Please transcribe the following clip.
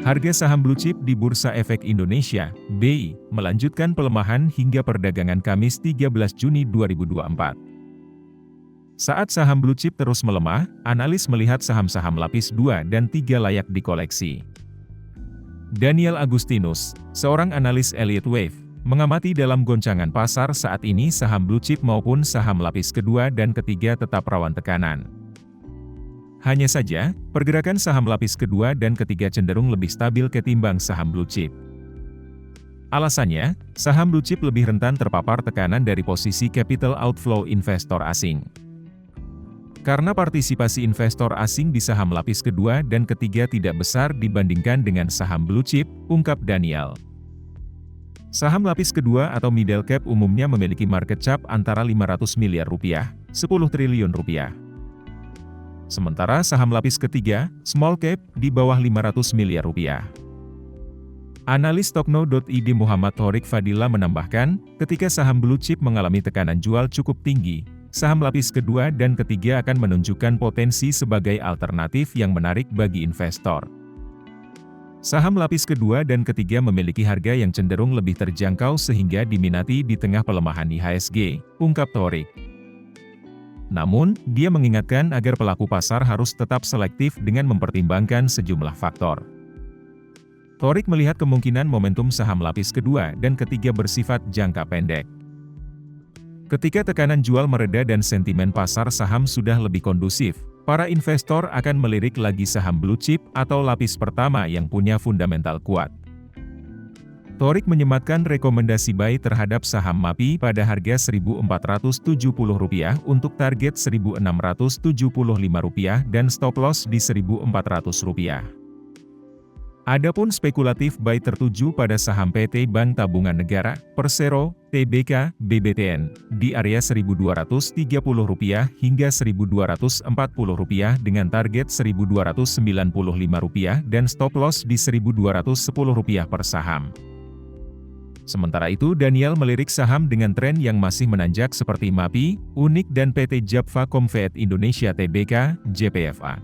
Harga saham blue chip di Bursa Efek Indonesia, BI, melanjutkan pelemahan hingga perdagangan Kamis 13 Juni 2024. Saat saham blue chip terus melemah, analis melihat saham-saham lapis 2 dan 3 layak dikoleksi. Daniel Agustinus, seorang analis Elliott Wave, mengamati dalam goncangan pasar saat ini saham blue chip maupun saham lapis kedua dan ketiga tetap rawan tekanan. Hanya saja, pergerakan saham lapis kedua dan ketiga cenderung lebih stabil ketimbang saham blue chip. Alasannya, saham blue chip lebih rentan terpapar tekanan dari posisi capital outflow investor asing. Karena partisipasi investor asing di saham lapis kedua dan ketiga tidak besar dibandingkan dengan saham blue chip, ungkap Daniel. Saham lapis kedua atau middle cap umumnya memiliki market cap antara 500 miliar rupiah, 10 triliun rupiah. Sementara saham lapis ketiga, small cap, di bawah 500 miliar rupiah. Analis Tokno.id Muhammad Thorik Fadila menambahkan, ketika saham blue chip mengalami tekanan jual cukup tinggi, saham lapis kedua dan ketiga akan menunjukkan potensi sebagai alternatif yang menarik bagi investor. Saham lapis kedua dan ketiga memiliki harga yang cenderung lebih terjangkau sehingga diminati di tengah pelemahan IHSG, ungkap Thorik. Namun, dia mengingatkan agar pelaku pasar harus tetap selektif dengan mempertimbangkan sejumlah faktor. Thorik melihat kemungkinan momentum saham lapis kedua dan ketiga bersifat jangka pendek. Ketika tekanan jual mereda dan sentimen pasar saham sudah lebih kondusif, para investor akan melirik lagi saham blue chip atau lapis pertama yang punya fundamental kuat. Thorik menyematkan rekomendasi buy terhadap saham MAPI pada harga Rp1.470 untuk target Rp1.675 dan stop loss di Rp1.400. Adapun spekulatif buy tertuju pada saham PT Bank Tabungan Negara, Persero, TBK, BBTN, di area Rp1.230 hingga Rp1.240 dengan target Rp1.295 dan stop loss di Rp1.210 per saham. Sementara itu Daniel melirik saham dengan tren yang masih menanjak seperti MAPI, Unik dan PT Japfa Conveyed Indonesia Tbk, JPFA.